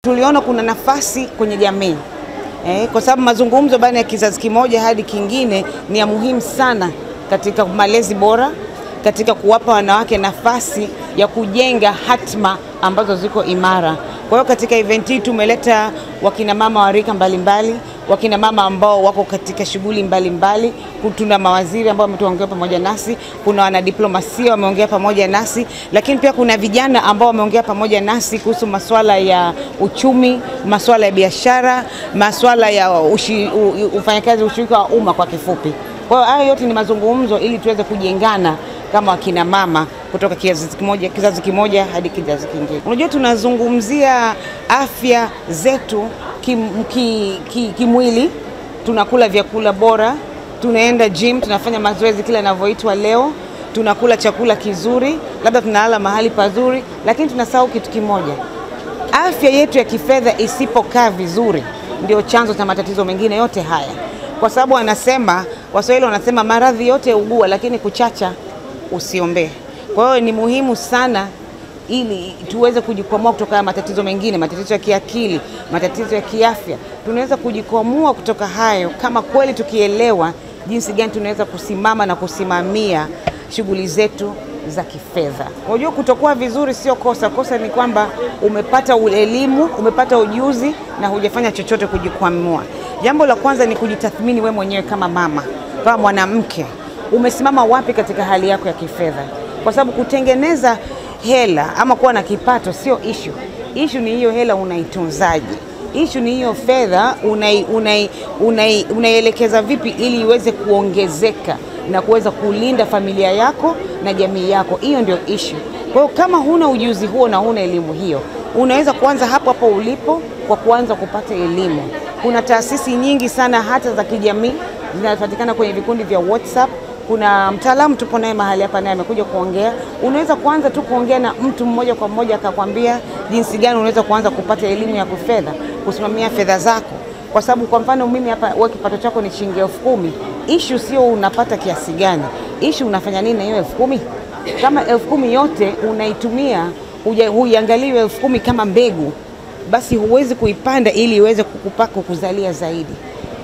tuliona kuna nafasi kwenye jamii. Kwa sababu mazungumzo baina ya kizazi kimoja hadi kingine ni ya muhimu sana katika malezi bora, katika kuwapa wanawake nafasi ya kujenga hatma ambazo ziko imara. Kwa hiyo katika event hii tumeleta wakina mama wa rika mbalimbali, wakina mama ambao wako katika shughuli mbalimbali, tuna mawaziri ambao wametuongea pamoja nasi, kuna wanadiplomasia wameongea pamoja nasi, lakini pia kuna vijana ambao wameongea pamoja nasi kuhusu masuala ya uchumi, masuala ya biashara, masuala ya ufanyakazi ushirika wa umma kwa kifupi. Kwa hiyo hayo yote ni mazungumzo ili tuweze kujengana kama wakina mama kutoka kizazi kimoja hadi kizazi kingine. Unajua tunazungumzia afya zetu kimwili, tunakula vyakula bora, tunaenda gym, tunafanya mazoezi kila inavyoitwa leo, tunakula chakula kizuri, labda tunalala mahali pazuri, lakini tunasahau kitu kimoja. Afya yetu ya kifedha isipokaa vizuri ndio chanzo cha matatizo mengine yote haya. Kwa sababu Waswahili wanasema maradhi yote ugua, lakini kuchacha usiombe. Kwa hiyo ni muhimu sana ili tuweze kujikwamua kutoka matatizo mengine, matatizo ya kiakili, matatizo ya kiafya. Tunaweza kujikwamua kutoka hayo kama kweli tukielewa jinsi gani tunaweza kusimama na kusimamia shughuli zetu za kifedha. Unajua kutokuwa vizuri sio kosa. Kosa ni kwamba umepata elimu, umepata ujuzi na hujafanya chochote kujikwamua. Jambo la kwanza ni kujitathmini wewe mwenyewe kama mama, kama mwanamke. Umesimama wapi katika hali yako ya kifedha? Kwa sababu kutengeneza hela ama kuwa na kipato sio issue. Issue ni hiyo hela unaitunzaje. Issue ni hiyo fedha unaielekeza vipi ili iweze kuongezeka na kuweza kulinda familia yako na jamii yako. Hiyo ndio issue. Kwa hiyo kama huna ujuzi huo na huna elimu hiyo, unaweza kuanza hapo hapo ulipo kwa kuanza kupata elimu. Kuna taasisi nyingi sana hata za kijamii zinapatikana kwenye vikundi vya WhatsApp. Kuna mtaalamu tupo naye mahali hapa naye amekuja kuongea. Unaweza kuanza tu kuongea na mtu mmoja kwa mmoja akakwambia jinsi gani unaweza kuanza kupata elimu ya kifedha, kusimamia fedha zako. Kwa sababu kwa mfano mimi hapa, wewe kipato chako ni shilingi 10,000. Issue sio unapata kiasi gani. Issue unafanya nini na hiyo 10,000? Kama 10,000 yote unaitumia, huiangalie 10,000 kama mbegu, basi huwezi kuipanda ili iweze kukuzalia zaidi.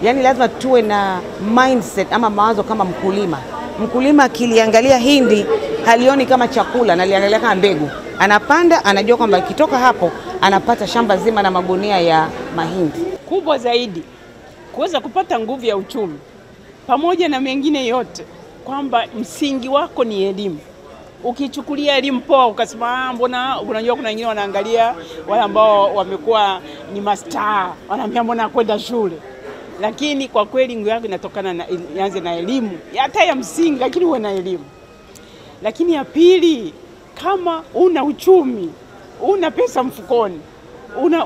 Yaani lazima tuwe na mindset ama mawazo kama mkulima. Mkulima akiliangalia hindi halioni kama chakula, na liangalia kama mbegu. Anapanda, anajua kwamba ikitoka hapo anapata shamba zima na magunia ya mahindi. Kubwa zaidi kuweza kupata nguvu ya uchumi pamoja na mengine yote, kwamba msingi wako ni elimu. Ukichukulia elimu poa ukasema mbona, unajua kuna wengine wanaangalia wale ambao wamekuwa ni mastaa, wanaambia mbona kwenda shule. Lakini kwa kweli nguvu yako inatokana ianze na elimu, hata ya msingi, lakini uwe na elimu. Lakini ya pili, kama una uchumi, una pesa mfukoni,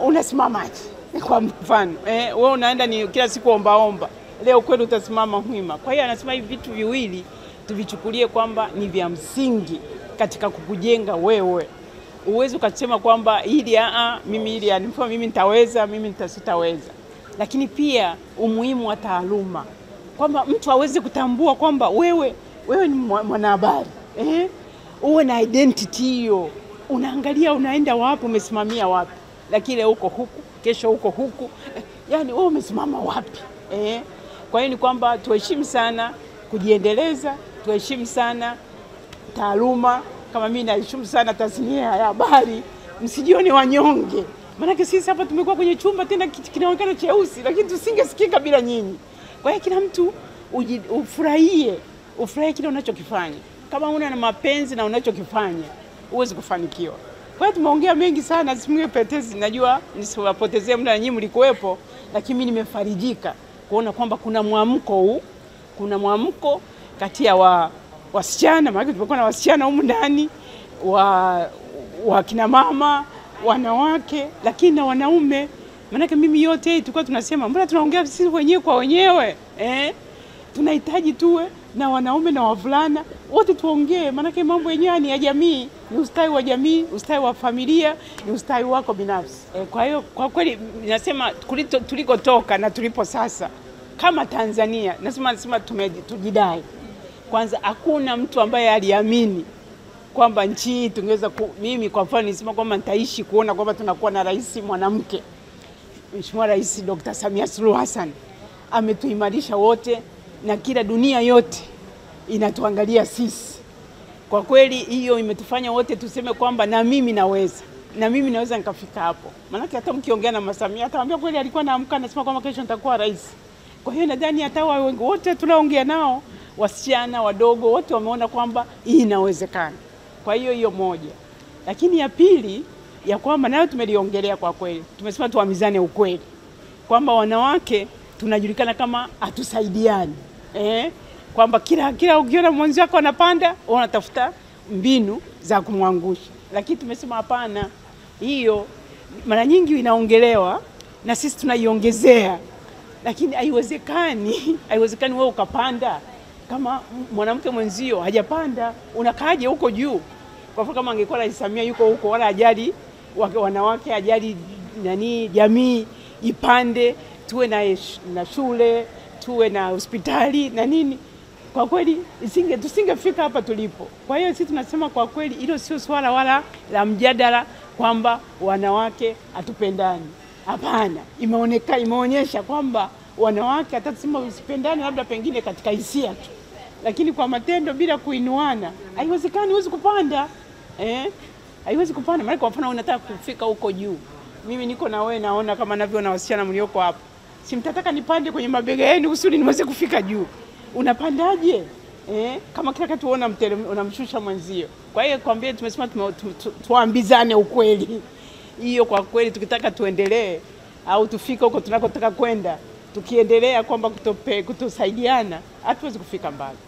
unasimamaje? Kwa mfano, wewe unaenda ni kila siku omba, leo kweli utasimama mwima. Kwa hiyo anasema hivi vitu viwili tuvichukulie kwamba ni vya msingi katika kukujenga wewe. Uweze ukasema kwamba mimi nitaweza, mimi sitaweza. Lakini pia umuhimu wa taaluma, kwamba mtu aweze kutambua kwamba wewe ni mwanahabari, uwe na identity hiyo. Unaangalia unaenda wapi, umesimamia wapi. Lakini leo uko huku, kesho uko huku, yani wewe umesimama wapi? Kwa hiyo ni kwamba tuheshimu sana kujiendeleza, tuheshimu sana taaluma. Kama mimi naheshimu sana tasnia ya habari, msijione wanyonge. Maana sisi hapa tumekuwa kwenye chumba tena kinaonekana cheusi, lakini tusingesikika bila nyinyi. Kwa hiyo kila mtu ufurahie kile unachokifanya. Kama una mapenzi na unachokifanya, uweze kufanikiwa. Kwa hiyo tumeongea mengi sana, simwepetezi, najua nisiwapotezee muda na nyinyi mlikuwepo, lakini mimi nimefarijika kuona kwamba kuna mwamko kati ya wasichana, maana tumekuwa na wasichana humu ndani, wa kina mama, wanawake, lakini na wanaume. Maana mimi yote hii tulikuwa tunasema mbona tunaongea sisi wenyewe kwa wenyewe, tunahitaji tuwe na wanaume na wavulana wote tuongee. Maana mambo yenyewe ni ya jamii, ni ustawi wa jamii, ustawi wa familia, ni ustawi wako binafsi. Kwa hiyo kwa kweli nasema tulikotoka na tulipo sasa kama Tanzania, nasema tujidai. Kwanza hakuna mtu ambaye aliamini kwamba nchi hii tungeweza mimi kwa mfano nisema kwamba nitaishi kuona kwamba tunakuwa na rais mwanamke. Mheshimiwa Rais Dr. Samia Suluhu Hassan ametuimarisha wote na kila dunia yote inatuangalia sisi. Kwa kweli hiyo imetufanya wote tuseme kwamba na mimi naweza nikafika hapo. Maana hata mkiongea na Samia atawaambia kweli alikuwa anaamka anasema kwamba kesho nitakuwa rais. Kwa hiyo nadhani hata wote tunaongea nao, wasichana wadogo wote wameona kwamba hii inawezekana. Kwa hiyo moja. Lakini ya pili ya kwamba nayo tumeliongelea kwa kweli. Tumesema tuamizane ukweli. Kwamba wanawake tunajulikana kama hatusaidiani. Kwamba kila ukiona mwenzi wako anapanda, unatafuta mbinu za kumwangusha. Lakini tumesema hapana. Hiyo mara nyingi inaongelewa na sisi tunaiongezea. Lakini haiwezekani wewe ukapanda kama mwanamke mwenzio hajapanda, unakaaje huko juu? Kwa mfano kama angekuwa Rais Samia yuko huko wala ajali wanawake, ajali jamii ipande, tuwe na shule, tuwe na hospitali na nini. Kwa kweli tusingefika hapa tulipo. Kwa hiyo sisi tunasema kwa kweli hilo sio swala wala la mjadala kwamba wanawake hatupendani. Hapana, imeonyesha kwamba wanawake hata tusema usipendane labda pengine katika hisia tu. Lakini kwa matendo bila kuinuana, haiwezekani, huwezi kupanda. Haiwezi kupanda. Maana kwa mfano unataka kufika huko juu. Mimi niko na wewe naona kama navyoona wasichana mlioko hapo. Si mtataka nipande kwenye mabega yenu usuli niweze kufika juu. Unapandaje? Kama kila kitu unamshusha mwenzio. Kwa hiyo kwambie tumesema tuambizane ukweli. Hiyo kwa kweli tukitaka tuendelee au tufike huko tunakotaka kwenda, tukiendelea kwamba kutosaidiana hatuwezi kufika mbali.